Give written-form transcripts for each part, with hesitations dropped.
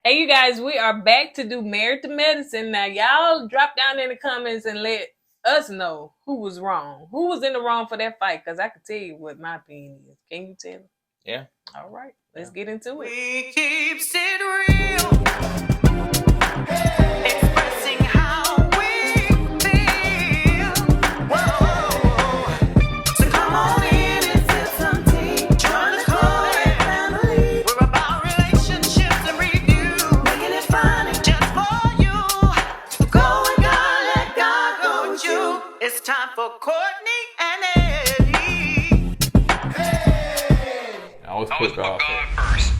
Hey, you guys, we are back to do Married to Medicine. Now, y'all drop down in the comments and let us know who was wrong. Who was in the wrong for that fight? Because I can tell you what my opinion is. Can you tell? Yeah. All right, let's get into it. We keeps it real, expressing how we feel. Whoa. So come on in and feel some tea. Join the KOED family. We're about relationships and review, making it fun just for you. Go with God, let God go with you. It's time for Courtney and Eddie. I always put God first.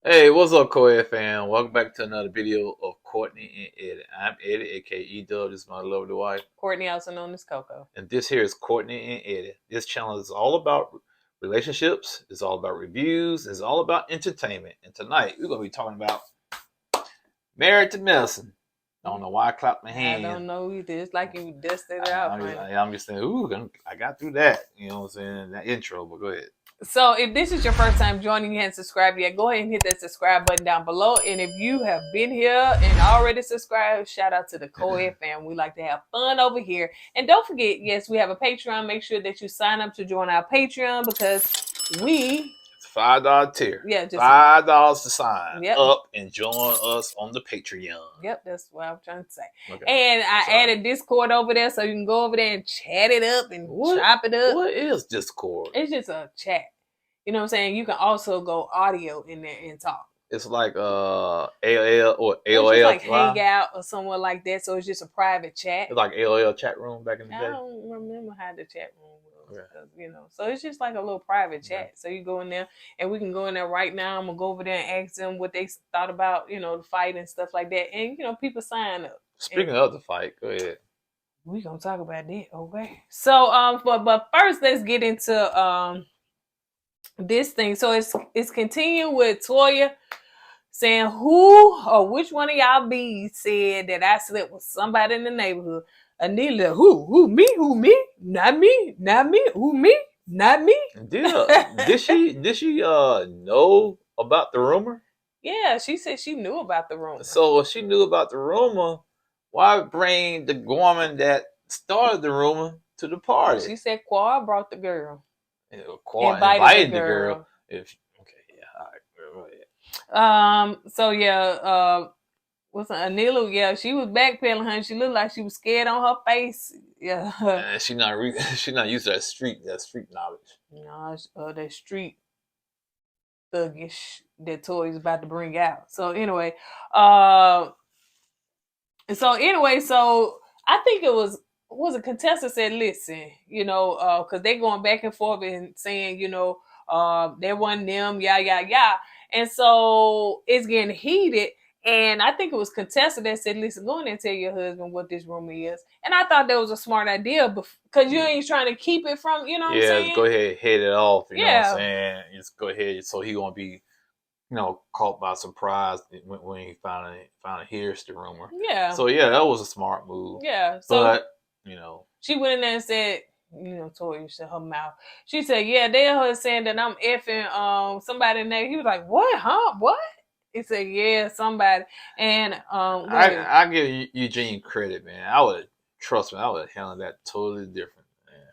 Hey, what's up, KOED fam? Welcome back to another video of Courtney and Eddie. I'm Eddie, aka Dub. This is my lovely wife. Courtney, also known as Coco. And this here is Courtney and Eddie. This channel is all about relationships. It's all about reviews. It's all about entertainment. And tonight, we're going to be talking about Married to Medicine. I don't know why I clapped my hands. I don't know either. It's like you dusted it out. I'm just saying, ooh, I got through that. You know what I'm saying? That intro, but go ahead. So if this is your first time joining, you haven't subscribed yet, go ahead and hit that subscribe button down below. And if you have been here and already subscribed, shout out to the KOED fam. We like to have fun over here. And don't forget, yes, we have a Patreon. Make sure that you sign up to join our Patreon because it's $5 tier. Yeah, just $5 to sign up and join us on the Patreon. Yep, that's what I'm trying to say. Okay. And I added Discord over there, so you can go over there and chat it up and chop it up. What is Discord? It's just a chat. You know what I'm saying? You can also go audio in there and talk. It's like AOL or AOL. It's like Hangout or somewhere like that. So it's just a private chat. It's like AOL chat room back in the day. I don't remember how the chat room was. You know, so it's just like a little private chat. So you go in there and we can go in there right now. I'm gonna go over there and ask them what they thought about, you know, the fight and stuff like that. And you know, people sign up. Speaking of the fight, go ahead. We gonna talk about that, okay? So but first let's get into this thing. So it's continuing with Toya saying who or which one of y'all bees said that I slept with somebody in the neighborhood. Anila, who me, not me, who me, not me. Did she know about the rumor? Yeah, she said she knew about the rumor. So if she knew about the rumor, why bring the woman that started the rumor to the party? She said Quad brought the girl. Invited the girl. So yeah, what's Anila? Yeah, she was backpedaling, honey. She looked like she was scared on her face. Yeah, and she not used to that street knowledge. No, that street thuggish that Toya's about to bring out. So anyway, so I think it was a Contessa said, listen, you know, because they going back and forth and saying, you know, there wasn't them, yeah. And so it's getting heated. And I think it was Contessa that said, listen, go in and tell your husband what this rumor is. And I thought that was a smart idea because you ain't trying to keep it from, you know what I'm saying? Yeah, go ahead, head it off, you know what I'm saying? Just go ahead so he won't be, you know, caught by surprise when he finally hears the rumor. Yeah. So yeah, that was a smart move. Yeah. So, but you know, she went in there and said, you know, Toya shut her mouth. She said, yeah, they heard saying that I'm effing somebody in there. He was like, what? Huh? What? He said, yeah, somebody. And I give Eugene credit, man. I would have handled that totally different, man.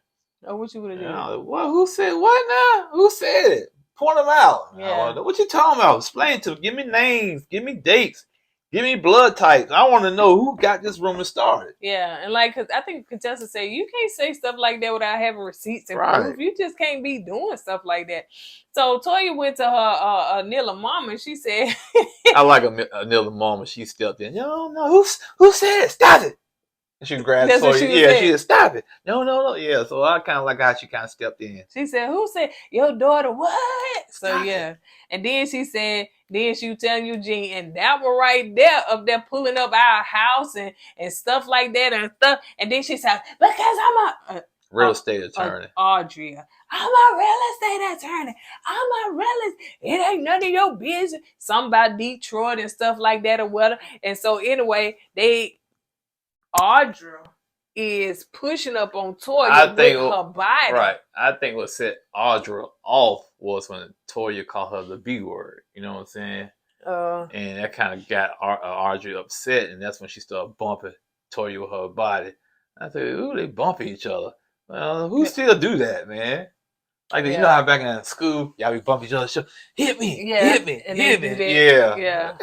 Oh, what you would have done? What? Who said what now? Who said it? Point them out. Yeah. What you talking about? Explain to me. Give me names. Give me dates. Give me blood types. I want to know who got this rumor started. Yeah, and like, cause I think Contessa said you can't say stuff like that without having receipts and proof. You just can't be doing stuff like that. So Toya went to her Anila mom and she said, "I like Anila mom." And she stepped in. No, who said it? Stop it! And she grabbed Toya. She said, "Stop it! No." Yeah, so I kind of like how she kind of stepped in. She said, "Who said your daughter what?" So yeah, and then she said. Then she was telling Eugene, and that one right there up there pulling up our house and stuff like that and stuff. And then she said, because I'm a real estate attorney. Audra, I'm a real estate attorney. It ain't none of your business. Something about Detroit and stuff like that or whatever. And so anyway, Audra is pushing up on Toya I with think her body. Right. I think what set Audra off was when Toya called her the B word. You know what I'm saying? And that kind of got Audrey upset, and that's when she started bumping Toya with her body. I said, ooh, they bumping each other. Well, who still do that, man? Like, you know how back in school, y'all be bumping each other. Hit me, hit me, and hit they me. do that. Yeah.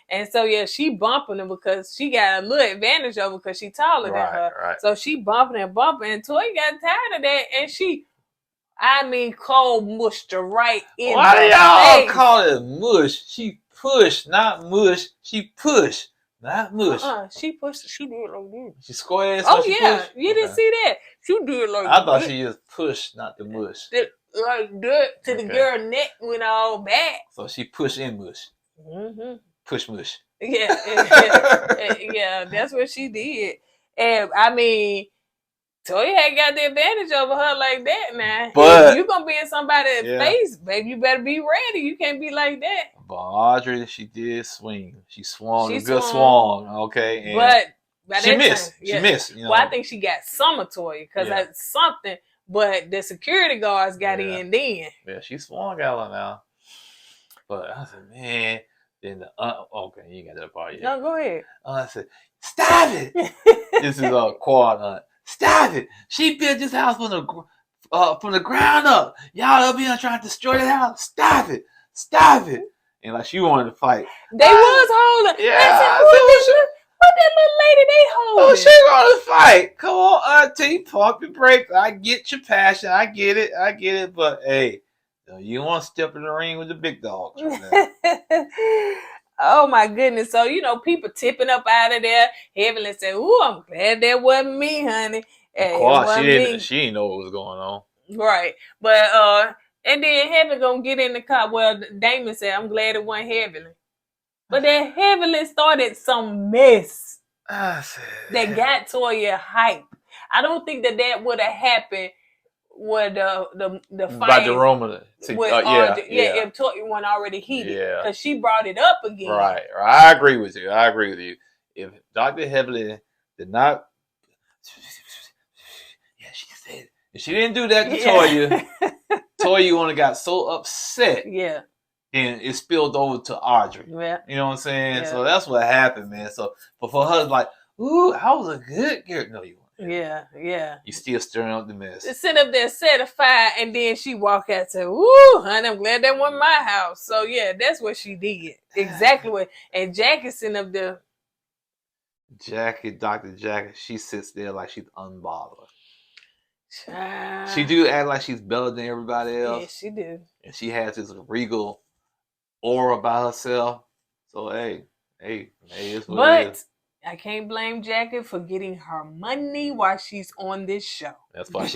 And so she bumping her because she got a little advantage over because she taller than her. Right. So she bumping, and Toya got tired of that, and she, cold mushed her right in Why the do y'all face. call it mush? She push, not mush. She push, not mush. She pushed. She did like this. She squared. Oh she yeah, pushed? you didn't see that. She did like I thought this. she just pushed, not the mush. Like that to the girl neck went all back. So she pushed in mush. Mm-hmm. Push mush. Yeah, that's what she did. And Toya had got the advantage over her like that now. But if you gonna be in somebody's face, baby, you better be ready. You can't be like that. But Audrey, she did swing. She swung. She a good swung. swung. Okay. And But she missed. She missed. You know? Well, I think she got some of Toya because that's something. But the security guards got in then. Yeah, she swung at her now. But I said, man. Then the okay, you ain't got that part yet. No, go ahead. I said, stop it. This is a quad aunt. Stop it. She built this house from the ground up. Y'all up here trying to destroy the house. Stop it. Stop it. And like she wanted to fight. They was holding. Yeah. I said, what that little lady they holding? Oh, she gonna fight. Come on, auntie, pump your brakes. I get your passion. I get it. But hey, you don't want to step in the ring with the big dogs. Right now. Oh my goodness. So, people tipping up out of there. Heavenly said, ooh, I'm glad that wasn't me, honey. Of course, she didn't know what was going on. Right. But and then Heaven gonna get in the car. Well, Damon said, I'm glad it wasn't Heavenly. But then Heavenly started some mess that got Toya hype. I don't think that would have happened with the fight. By the Roman. If Toya wasn't already heated. Because she brought it up again. Right. I agree with you. If Dr. Heavenly did not... Yeah, she said... If she didn't do that to Toya, Toya only got so upset. Yeah. And it spilled over to Audrey. Yeah. You know what I'm saying? Yeah. So that's what happened, man. So, but for her, like, ooh, I was a good girl. No, you weren't. Yeah. You still stirring up the mess. Sit up there, set a fire, and then she walk out and say, "Woo, honey, I'm glad that wasn't my house." So yeah, that's what she did. Exactly what. And Jackie sitting up there. Dr. Jackie, she sits there like she's unbothered. Child. She do act like she's better than everybody else. Yeah, she do. And she has this regal aura about herself. So hey, it's what it is. I can't blame Jackie for getting her money while she's on this show. That's why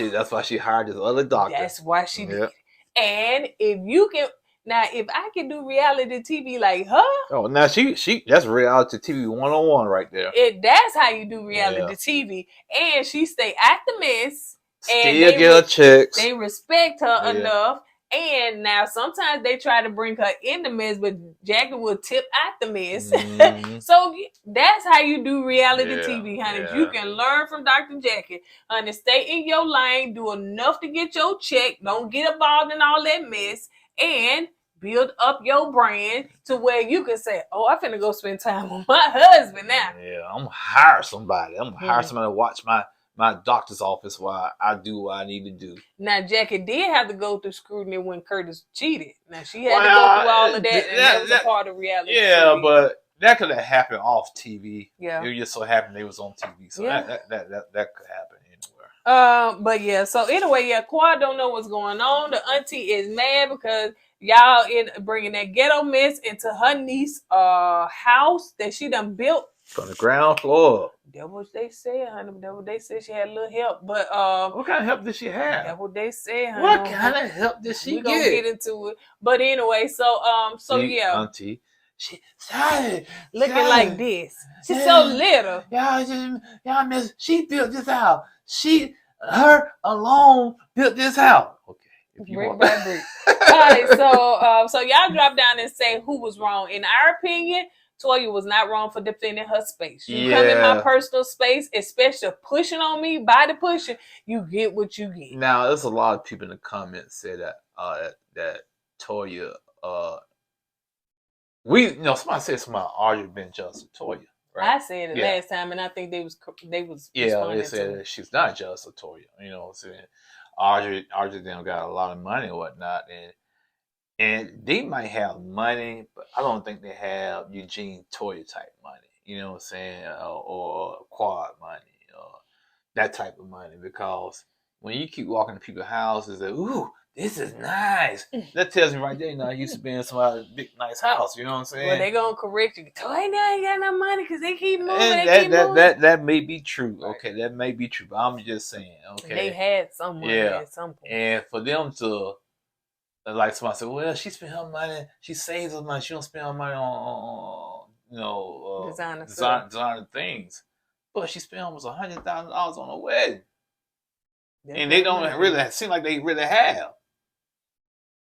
she hired this other doctor. That's why she did it. And if I can do reality TV like her. Oh, now she that's reality TV 101 right there. That's how you do reality TV. And she stay at the mess. Still get her checks. They respect her enough. And now sometimes they try to bring her in the mess, but Jackie will tip out the mess. Mm-hmm. So that's how you do reality TV, honey. Yeah. You can learn from Dr. Jackie. Honey, stay in your lane, do enough to get your check. Don't get involved in all that mess. And build up your brand to where you can say, oh, I'm finna go spend time with my husband now. Yeah, I'm gonna hire somebody. I'm gonna hire somebody to watch my doctor's office while I do what I need to do. Now, Jackie did have to go through scrutiny when Curtis cheated. Now, she had to go through all of that, and that was a part of reality. Yeah, TV. But that could have happened off TV. Yeah. It just so happened they was on TV. So that could happen anywhere. But yeah, so anyway, Quad don't know what's going on. The auntie is mad because y'all bringing that ghetto mess into her niece's house that she done built. From the ground floor. That's what they said, honey. That's what they said. She had a little help, but what kind of help did she have? That's what they said, honey. What kind of help did she get? We're gonna get into it, but anyway, auntie, she started looking like this. She's so little. Y'all miss. She built this house. Her alone built this house. Okay. Brick by brick. All right, so y'all drop down and say who was wrong. In our opinion, Toya was not wrong for defending her space. You come in my personal space, especially pushing on me, body pushing, you get what you get. Now, there's a lot of people in the comments say that that Toya, somebody said somebody Audra been jealous of Toya. Right? I said it last time, and I think they was they said that she's not jealous of Toya. You know what I'm saying? Audra them got a lot of money and whatnot, and they might have money, but I don't think they have Eugene Toya type money. You know what I'm saying? Or quad money, or that type of money. Because when you keep walking to people's houses, and ooh, this is nice. That tells me right there, you used to be in somebody's big nice house. You know what I'm saying? Well, they gonna correct you. Toya now ain't got no money because they keep moving. That may be true. Right. Okay, that may be true. But I'm just saying. Okay, they had some money at some point, and for them to. Like somebody said, well, she spent her money. She saves her money. She don't spend her money on designer things. But she spent almost $100,000 on a wedding, and they don't really seem like they really have.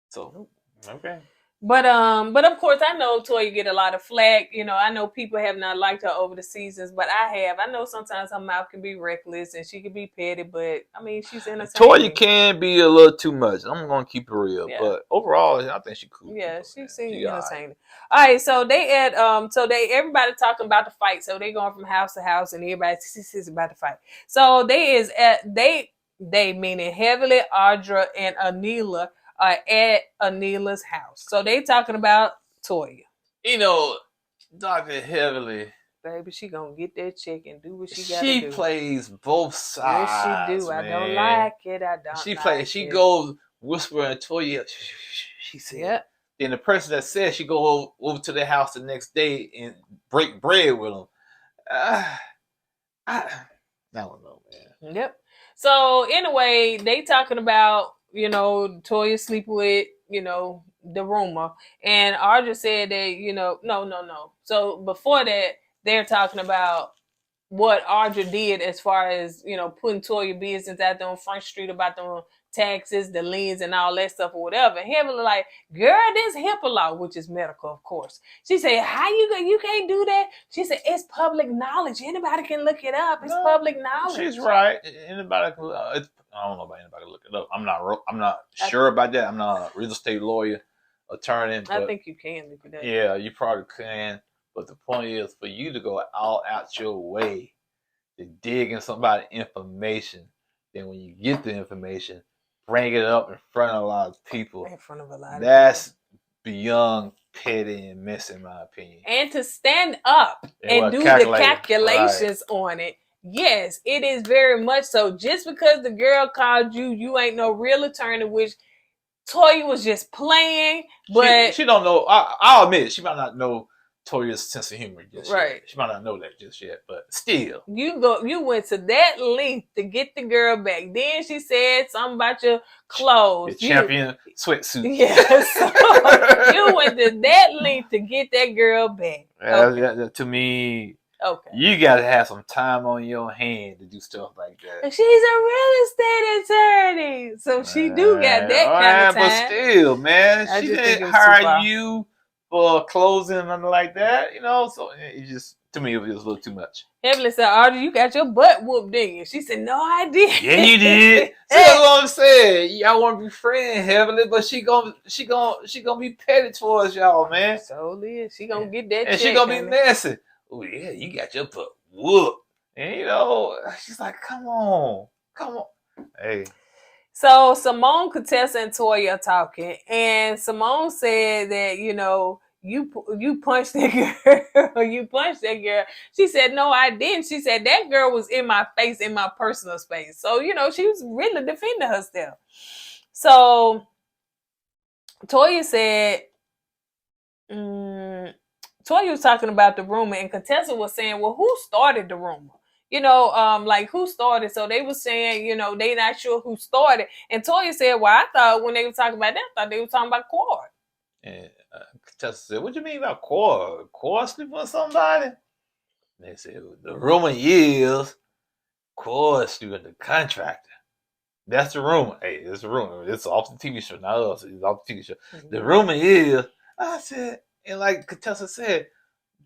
So okay. But of course I know Toya get a lot of flack. I know people have not liked her over the seasons, but I have. I know sometimes her mouth can be reckless and she can be petty, but I mean she's innocent. Toya can be a little too much. I'm gonna keep it real, but overall I think she's cool. Yeah, she seems entertaining. All right, so everybody talking about the fight. So they going from house to house and everybody is about to fight. So they meaning heavily Audra and Anila are at Anila's house. So they talking about Toya. Dr. Heavily. Baby, she gonna get that check and do what she gotta do. She plays both sides. Yes, she do. Man. I don't like it. She goes whispering Toya. She said. Yep. Then the person that said she go over to their house the next day and break bread with them. I don't know, man. Yep. So anyway, they talking about Toya sleep with, the rumor. And Audra said that, no. So before that, they're talking about what Audra did as far as, putting Toya business out there on Front Street about the taxes, the liens, and all that stuff or whatever. And Heavily like, girl, this HIPAA law, which is medical, of course. She said, how you can't do that? She said, it's public knowledge. Anybody can look it up. It's public knowledge. She's right. Anybody can I don't know about anybody look it up. I'm not sure about that. I'm not a real estate lawyer, attorney. But I think you can look it up. Yeah, you probably can. But the point is for you to go all out your way to dig in somebody's information. Then when you get the information, bring it up in front of a lot of people. In front of a lot of That's beyond petty and messy, in my opinion. And to stand up and do the calculations on it. Yes, it is very much so. Just because the girl called you ain't no real attorney, which Toya was just playing. But she don't know. I'll admit, she might not know Toya's sense of humor just yet. She might not know that just yet, but still. You went to that length to get the girl back. Then she said something about your clothes. The champion sweatsuit. Yes. So you went to that length to get that girl back. To me, okay, you gotta have some time on your hand to do stuff like that. And she's a real estate attorney, so she do got that kind of time. But still, man, she didn't hire you for clothes and nothing like that, So it just, to me, it was a little too much. Heavily said, Audra, you got your butt whooped, didn't you? She said, no, I didn't. Yeah, you did. That's what I'm saying. Y'all want to be friends, Heavily, but she gonna be petty towards y'all, man. So is. She gonna get that. And she gonna be messy. Oh yeah, you got your butt whooped. And she's like, come on. Hey. So Simone, Contessa, and Toya are talking, and Simone said that you punched that girl. You punched that girl. She said, no, I didn't. She said that girl was in my face, in my personal space. So she was really defending herself. So Toya said, Toya was talking about the rumor, and Contessa was saying, well, who started the rumor? Like who started? So they were saying, they not sure who started. And Toya said, well, I thought when they were talking about that, I thought they were talking about KOED. And Contessa said, what do you mean about KOED? KOED sleep with somebody? And they said, the rumor is KOED sleep with the contractor. That's the rumor. Hey, it's a rumor. It's off the TV show, not us. It's off the TV show. Mm-hmm. The rumor is, I said, and like Contessa said,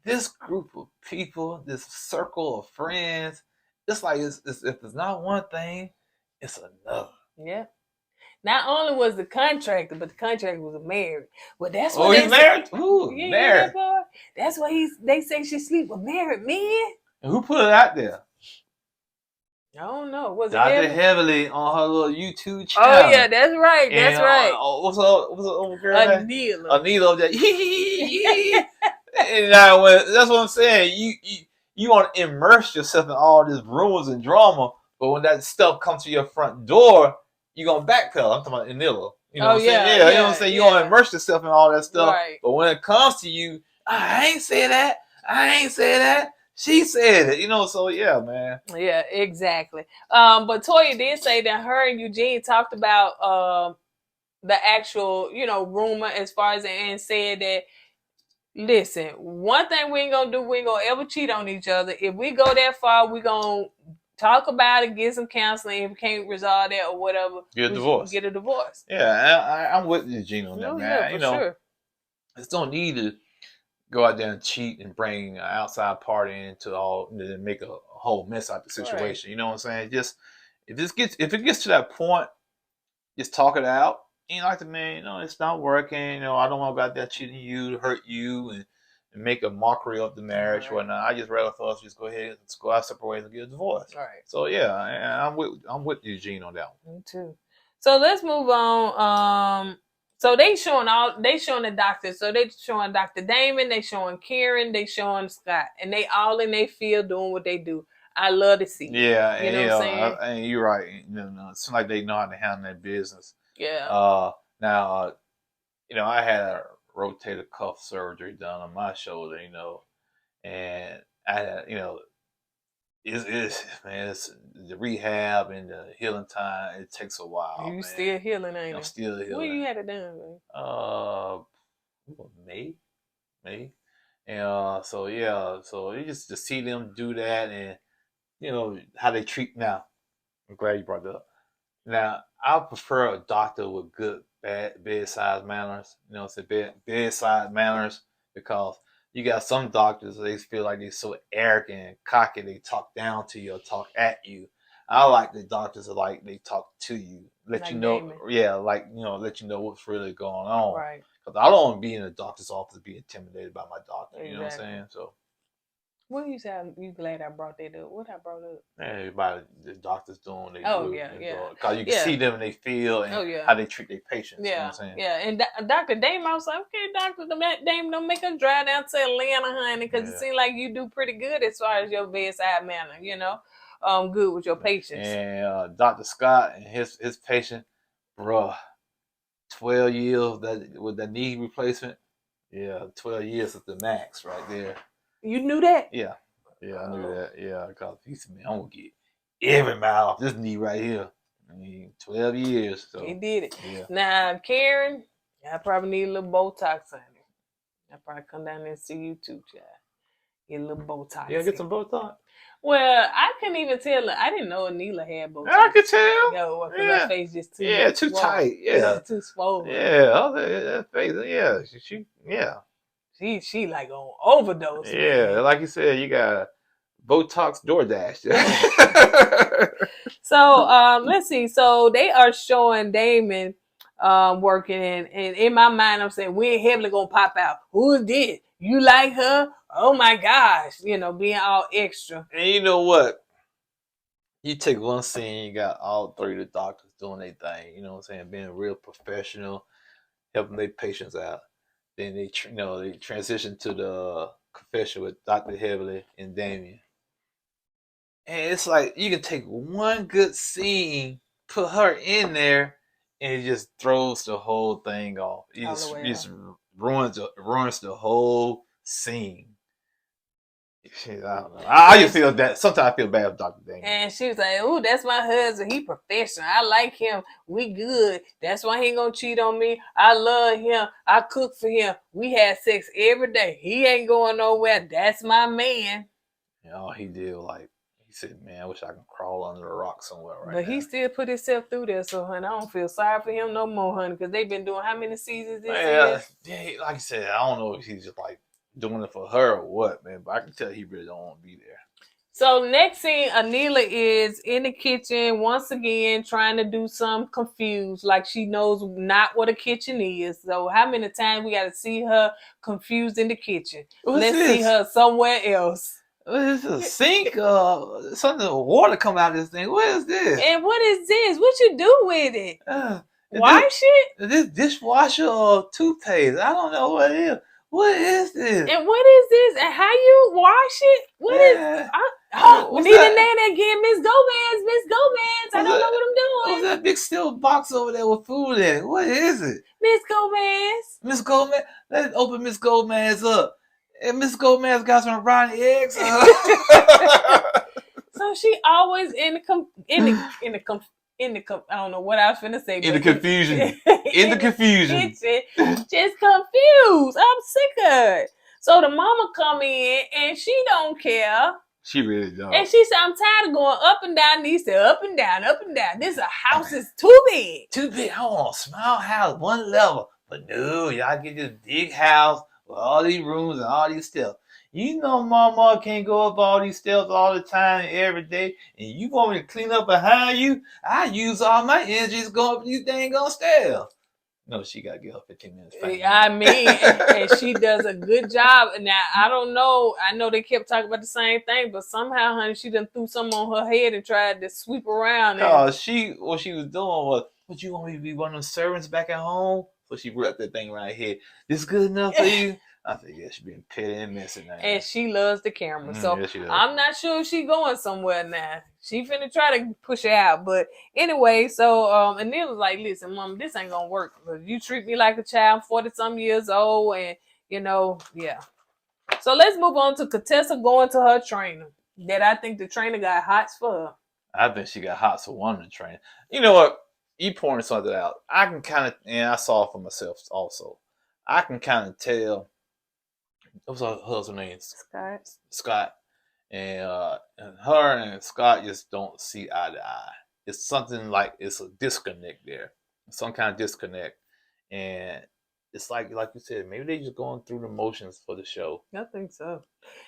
this group of people, this circle of friends, it's like it's if it's not one thing, it's another. Yeah. Not only was the contractor, but the contractor was married. Well, that's Oh, what he's married? Ooh, Yeah, married. that boy. That's why they say she sleep with married men. And who put it out there? I don't know. Was it Dr. Heaven? Heavily on her little YouTube channel. Oh yeah, that's right. That's And, right. What's the old girl name? Anila. Anila over there. And now, that's what I'm saying. You want to immerse yourself in all this rumors and drama, but when that stuff comes to your front door, you're gonna backpedal. I'm talking about Anila. You know what I'm saying? Yeah, you know what I'm saying? You want to immerse yourself in all that stuff. Right. But when it comes to you, I ain't say that. I ain't say that. She said it. You know, so yeah, man. Yeah, exactly. But Toya did say that her and Eugene talked about the actual, rumor as far as and said that, listen, one thing we ain't gonna do, we ain't gonna ever cheat on each other. If we go that far, we gonna talk about it, get some counseling. If we can't resolve that or whatever, Get a divorce. Get a divorce. Yeah, I'm with Eugene on that, man. Yeah, for sure. Just don't need to go out there and cheat and bring an outside party into all to make a whole mess out of the situation. Right. You know what I'm saying? Just if it gets to that point, just talk it out. And like the man, it's not working. I don't want to go out there cheating you to hurt you and make a mockery of the marriage or whatnot. I just rather for us just go ahead and go our separate ways and get a divorce. All right. So yeah, I'm with Eugene on that one. Me too. So let's move on. So they showing the doctors. So they showing Dr. Damon, they showing Karen, they showing Scott, and they all in their field doing what they do. I love to see. Yeah, you know what I'm saying? And you're right. It's like they know how to handle their business. Yeah. Now, I had a rotator cuff surgery done on my shoulder, and I had, it's the rehab and the healing time. It takes a while. You still healing, ain't you? I'm still healing. When you had it done, man? May. And so you just to see them do that, and how they treat now. I'm glad you brought that up. Now, I prefer a doctor with good bedside manners. Bedside manners, because you got some doctors, they feel like they're so arrogant and cocky, they talk down to you or talk at you. I like the doctors that like they talk to you, let you know, let you know what's really going on. Right. Because I don't want to be in a doctor's office and be intimidated by my doctor. Exactly. You know what I'm saying? So. What you said? You glad I brought that up? What I brought up? Everybody, the doctors doing they do. Yeah. Because you can see them and they feel and how they treat their patients. Yeah. You know what I'm saying? Yeah. And Dr. Damon, I was like, okay, Dr. Damon, don't make us drive down to Atlanta, honey, because it seems like you do pretty good as far as your bedside manner, good with your patients. And Dr. Scott and his patient, bruh, 12 years with the knee replacement. Yeah, 12 years is the max right there. You knew that? Yeah, I knew that. Yeah, because he said, man, I'm going to get every mile off this knee right here. 12 years. So he did it. Yeah. Now, Karen, I probably need a little Botox on it. I'll probably come down there and see you too, child. Get a little Botox. Yeah, get some Botox. Well, I couldn't even tell. I didn't know Anila had Botox. I could tell. Yo, because her face just too too swollen. tight. Yeah, too swollen. Yeah, that face. Yeah, She like on overdose. Yeah, man. Like you said, you got Botox DoorDash. So let's see. So they are showing Damon working, and in my mind, I'm saying we ain't heavily gonna pop out. Who is this? You like her? Oh my gosh! Being all extra. And you know what? You take one scene, you got all three of the doctors doing their thing. You know what I'm saying? Being real professional, helping their patients out. Then they transition to the confession with Dr. Heavily and Damien. And it's like you can take one good scene, put her in there, and it just throws the whole thing off. It just ruins the whole scene. I don't know. I just feel that sometimes I feel bad with Dr. Damien. And she was like, "Oh, that's my husband. He professional. I like him. We good. That's why he ain't gonna cheat on me. I love him. I cook for him. We had sex every day. He ain't going nowhere. That's my man." And all he did he said, "Man, I wish I could crawl under a rock somewhere right now." But he still put himself through there, so honey, I don't feel sorry for him no more, honey, because they've been doing how many seasons this year? Yeah, like I said, I don't know if he's just like doing it for her or what, man. But I can tell he really don't want to be there. So next scene, Anila is in the kitchen once again trying to do some confused, like she knows not what a kitchen is. So how many times we got to see her confused in the kitchen? What's Let's this? see her somewhere else. What is this? A sink? Something water come out of this thing. What is this? And what is this? What you do with it? Is Wash it? this dishwasher or toothpaste? I don't know what it is. What is this? And what is this? And how you wash it? What is? We What's need that? a name again, Miss Gomez. Miss Gomez. I don't know what I'm What's doing. that big steel box over there with food in it? What is it? Miss Gomez. Miss Gomez? Let's open Miss Gomez up. And Miss Gomez got some rotten eggs. So she always in the I don't know what I was finna say. In the confusion. In the confusion. Kitchen, just confused. I'm sick of it. So the mama come in and she don't care. She really don't. And she said, I'm tired of going up and down these stairs, up and down, up and down. This house is too big. Too big. I want a small house, one level. But no, y'all get this big house with all these rooms and all these steps. You know Mama can't go up all these steps all the time every day. And you want me to clean up behind you? I use all my energies going up these dang on stairs. No, she got to get her 15 minutes. I mean, and she does a good job. Now, I don't know. I know they kept talking about the same thing, but somehow, honey, she done threw something on her head and tried to sweep around. What she was doing was, what you want me to be one of the servants back at home? So she wrapped that thing around her head. This good enough for you? I think yeah, she been petty and messy now. And she loves the camera. So yeah, I'm not sure if she going somewhere now. She finna try to push her out. But anyway, so Anila was like, listen, Mom, this ain't gonna work. You treat me like a child. I'm 40-some years old. And, yeah. So let's move on to Contessa going to her trainer. That I think the trainer got hots for her. I think she got hots for one of the trainers. You know what? You pointed something out. I can kind of, and I saw it for myself also. I can kind of tell. What's her husband's name? Scott. And her and Scott just don't see eye to eye. It's something like it's a disconnect there. Some kind of disconnect. And it's like you said, maybe they just going through the motions for the show. I think so.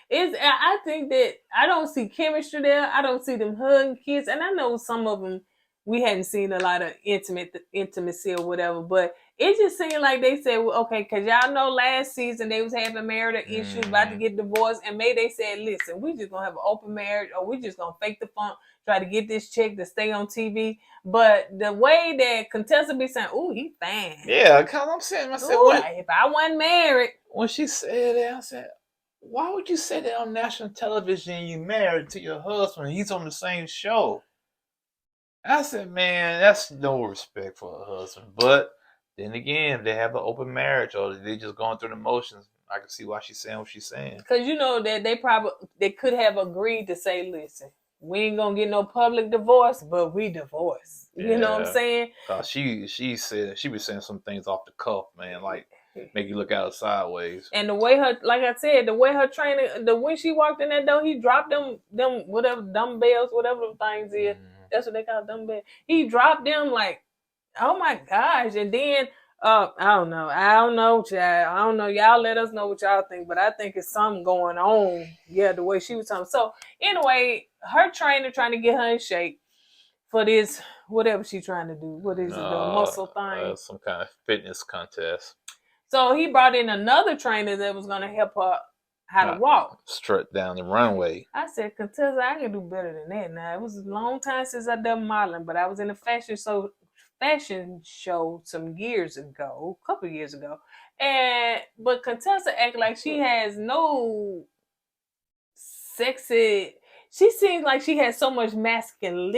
I think that I don't see chemistry there. I don't see them hugging kids. And I know some of them, we hadn't seen a lot of intimacy or whatever, but it just seemed like they said, well, okay, because y'all know last season they was having marital issues, about to get divorced, and maybe they said, listen, we just going to have an open marriage, or we just going to fake the funk, try to get this chick to stay on TV. But the way that Contessa be saying, ooh, he fine. Yeah, because I'm saying myself, if I wasn't married. When she said that, I said, why would you say that on national television and you married to your husband and he's on the same show? I said, man, that's no respect for her husband. But then again, they have an open marriage or they just going through the motions. I can see why she's saying what she's saying. Because you know that they could have agreed to say, listen, we ain't gonna get no public divorce, but we divorce. Yeah. You know what I'm saying? She said she was saying some things off the cuff, man, like make you look out sideways. And the way her trainer, when she walked in that door, he dropped them whatever dumbbells, whatever them things is. That's what they call dumbbells. He dropped them like, oh my gosh. And then, I don't know, child. I don't know. Y'all let us know what y'all think, but I think it's something going on. Yeah, the way she was talking. So anyway, her trainer trying to get her in shape for this, whatever she's trying to do. What is it, the muscle thing? Some kind of fitness contest. So he brought in another trainer that was going to help her how to walk. Strut down the runway. I said, Contessa, I can do better than that now. It was a long time since I done modeling, but I was in a fashion show some years ago, a couple years ago. But Contessa act like she has no sexy. She seems like she has so much masculine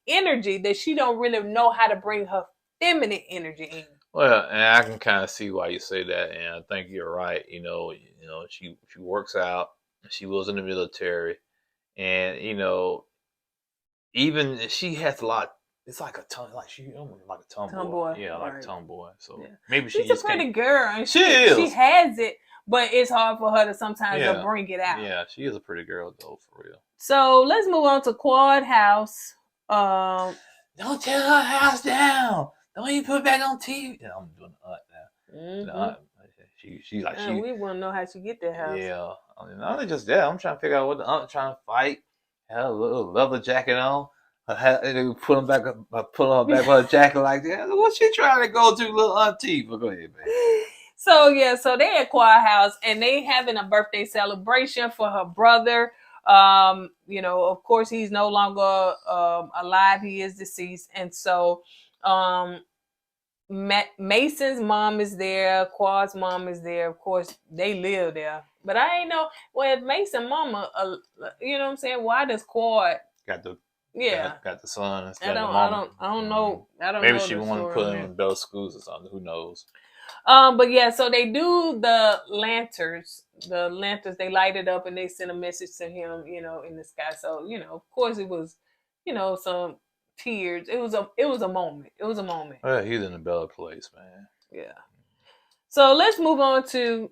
energy that she don't really know how to bring her feminine energy in. Well, and I can kind of see why you say that, and I think you're right. You know, she works out. She was in the military, and even she has a lot. It's like a tomboy. Yeah, like a tomboy. So maybe she's a pretty girl, and she is. She has it, but it's hard for her to sometimes to bring it out. Yeah, she is a pretty girl though, for real. So let's move on to KOED house. Don't tear her house down. Don't even put it back on TV. Yeah, I'm doing the aunt now. The aunt, She like she we want to know how she get that house. yeah. I mean, not only just that, I'm trying to figure out what the aunt trying to fight. Had a little leather jacket on. They put him back, pull her back with her jacket like that. What's she trying to go to, little auntie? But go ahead, man. So yeah, so they at Choir House and they having a birthday celebration for her brother. You know, of course he's no longer alive; he is deceased, and so Mason's mom is there, Quad's mom is there. Of course, they live there, but I ain't know. Well, if Mason mama, you know what I'm saying? Why does Quad? Got the Yeah, got the son instead I of the don't mom. know. I don't Maybe know she the wanted to story put on him that. in better schools or something. Who knows? But yeah, so they do the lanterns. The lanterns they light it up and they send a message to him, you know, in the sky. So you know, of course, it was, you know, some tears. It was a moment. It was a moment. Well, he's in a better place, man. Yeah. So let's move on to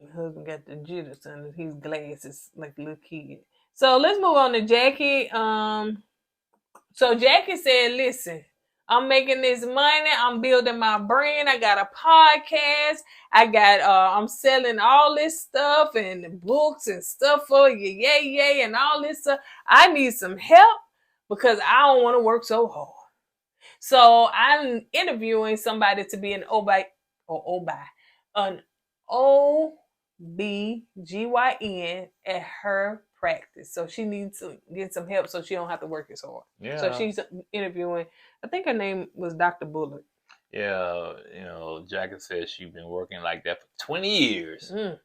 my husband got the jitters under his glasses like a little kid. So let's move on to Jackie. So Jackie said, listen, I'm making this money. I'm building my brand. I got a podcast. I'm selling all this stuff and books and stuff for you. Yay, and all this stuff. I need some help because I don't want to work so hard. So I'm interviewing somebody to be an an OBGYN at her practice. So she needs to get some help so she don't have to work as hard. Yeah. So she's interviewing, I think her name was Dr. Bullock. Yeah, you know, Jackie said she's been working like that for 20 years. You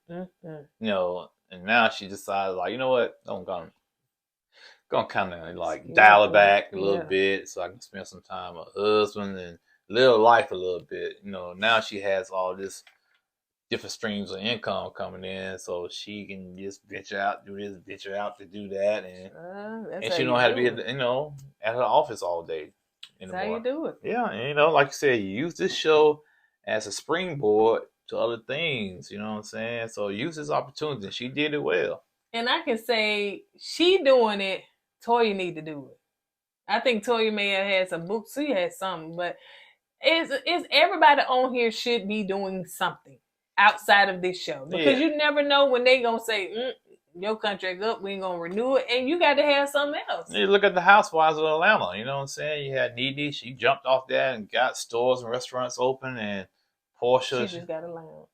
know, and now she decided, like, you know what? I'm gonna kind of like dial it back a little bit so I can spend some time with her husband and live life a little bit. You know, now she has all this different streams of income coming in, so she can just venture out, do this, venture out to do that, and she don't have to be, you know, at her office all day anymore. That's how you do it. Yeah, and you know, like you said, you use this show as a springboard to other things. You know what I'm saying? So use this opportunity. She did it well. And I can say she doing it. Toya need to do it. I think Toya may have had some books. She had something, but it's everybody on here should be doing something outside of this show because you never know when they gonna say your contract up, we ain't gonna renew it, and you got to have something else. You look at the Housewives of Atlanta. You know what I'm saying? You had Nene. She jumped off that and got stores and restaurants open, and Portia. She just got a lounge.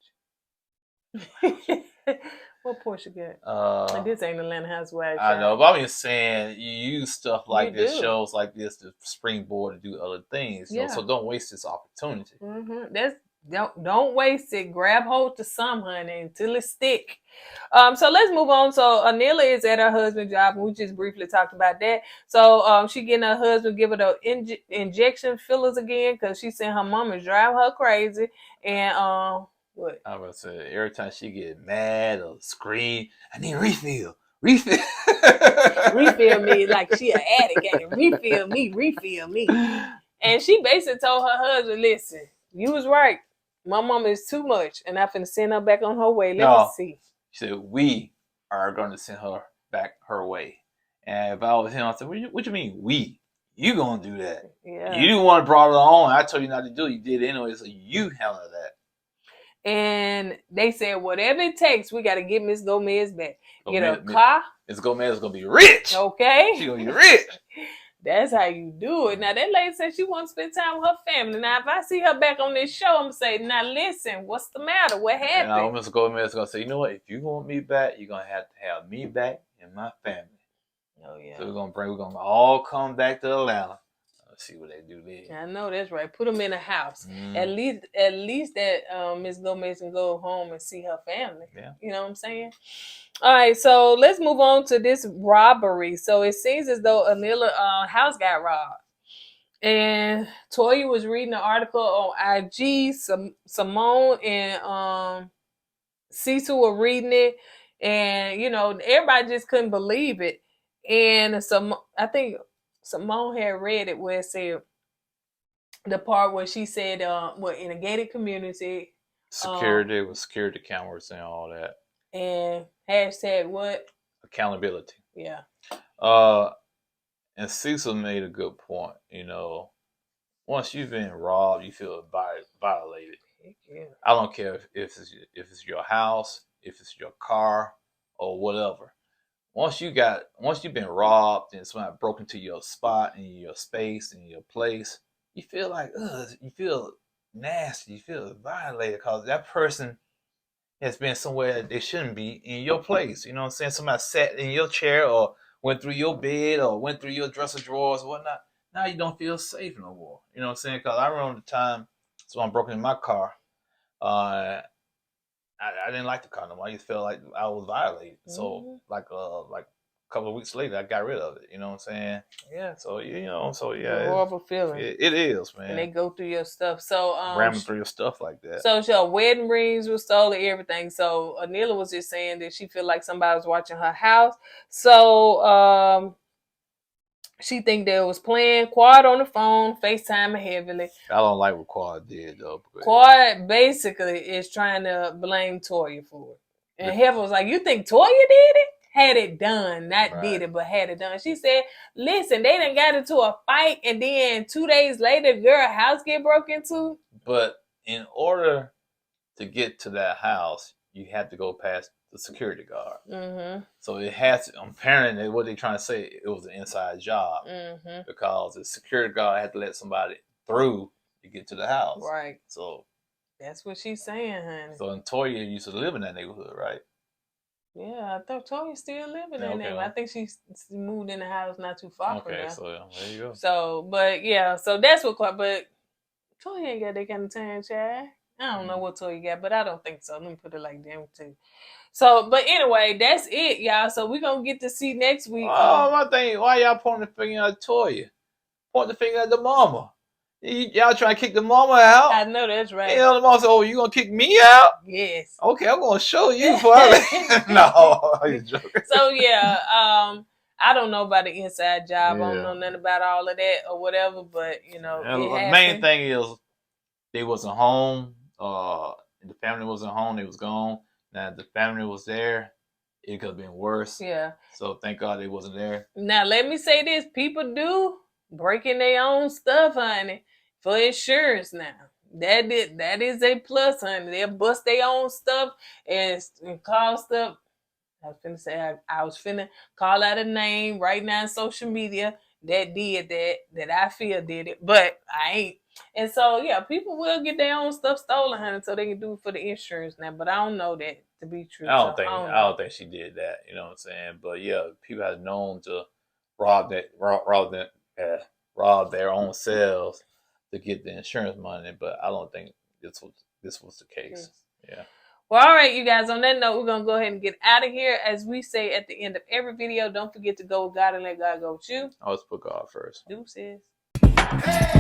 What Portia got? This ain't Atlanta Housewives. I know, but I'm just saying you use stuff like this, shows like this, to springboard to do other things. You know? So don't waste this opportunity. Don't waste it. Grab hold to some, honey, until it stick. So let's move on. So Anila is at her husband's job, and we just briefly talked about that. So she getting her husband give her the injection fillers again because she said her mom is driving her crazy. And what? I was say every time she get mad or scream, I need a refill. Refill me like she an addict. Refill me. And she basically told her husband, listen, you was right. My mama is too much, and I'm finna send her back on her way. Let me see. She said, we are going to send her back her way. And if I was him, I said, what you mean, we? You going to do that. Yeah. You didn't want to brought it on. I told you not to do it. You did it anyway, so you handle that. And they said, whatever it takes, we got to get Miss Gomez back. Get her a car. Miss Gomez is going to be rich. Okay. She's going to be rich. That's how you do it. Now, that lady said she wants to spend time with her family. Now, if I see her back on this show, I'm going to say, now, listen, what's the matter? What happened? And Miss Gomez is going to say, you know what? If you want me back, you're going to have me back and my family. Oh, yeah. So we're going to all come back to Atlanta. Let's see what they do there. I know that's right. Put them in a house. At least that Miss Gomez can go home and see her family. Yeah. You know what I'm saying? All right, so let's move on to this robbery. So it seems as though Anila house got robbed. And Toya was reading an article on IG. Simone and Cecil were reading it. And, you know, everybody just couldn't believe it. And I think Simone had read it where it said the part where she said, in a gated community. Security with security cameras and all that. And hashtag what? Accountability. Yeah. And Cecil made a good point. You know, once you've been robbed, you feel violated. Yeah. I don't care if it's your house, if it's your car, or whatever. Once you've been robbed and somebody broke into your spot and your space and your place, you feel like, ugh, you feel nasty, you feel violated because that person has been somewhere they shouldn't be in your place. You know what I'm saying? Somebody sat in your chair or went through your bed or went through your dresser drawers or whatnot. Now you don't feel safe no more. You know what I'm saying? Because I remember the time someone broke into my car. I didn't like the car no more. I just felt like I was violated. So like a couple of weeks later, I got rid of it. You know what I'm saying? Yeah. So It's yeah, a horrible feeling. it is, man. And they go through your stuff. So ramming through your stuff like that. So your wedding rings were stolen, everything. So Anila was just saying that she feel like somebody was watching her house. So she think they was playing Quad on the phone, FaceTiming heavily. I don't like what Quad did though. Quad basically is trying to blame Toya for it. And Heaven was like, you think Toya did it? Had it done, not did it, but had it done. She said, listen, they done got into a fight and then 2 days later, girl house get broke into. But in order to get to that house, you have to go past the security guard. Mm-hmm. So it has to, apparently what they're trying to say, it was an inside job. Mm-hmm. Because the security guard had to let somebody through to get to the house. Right. So that's what she's saying, honey. So and Toya used to live in that neighborhood, right? Yeah, I thought Toya still living in that neighborhood. I think she moved in the house not too far from there. So there you go. So, but yeah, so that's what, but Toya ain't got that kind of time, child. I don't know what Toya got, but I don't think so. Let me put it like that too. So, but anyway, that's it, y'all. So we're going to get to see next week. Oh, my thing, why y'all pointing the finger at Toya? Point the finger at the mama. Y'all trying to kick the mama out? I know that's right. You know, the mama said, oh, you going to kick me out? Yes. Okay, I'm going to show you. No, I'm joking. So, yeah, I don't know about the inside job. I don't know nothing about all of that or whatever, but, you know, the main thing is they wasn't home. The family wasn't home. They was gone. Now, if the family was there, it could have been worse. Yeah. So, thank God they wasn't there. Now, let me say this. People do breaking their own stuff, honey, for insurance now. That is a plus, honey. They'll bust their own stuff and call stuff. I was finna say I was finna call out a name right now on social media that did that I feel did it, but I ain't. And so yeah, people will get their own stuff stolen, honey, so they can do it for the insurance now. But I don't know that to be true. I don't think she did that. You know what I'm saying? But yeah, people have known to rob their own selves to get the insurance money, but I don't think this was the case. Yeah. Well, all right, you guys, on that note, we're going to go ahead and get out of here. As we say at the end of every video, don't forget to go with God and let God go with you. Let's put God first. Deuces. Hey!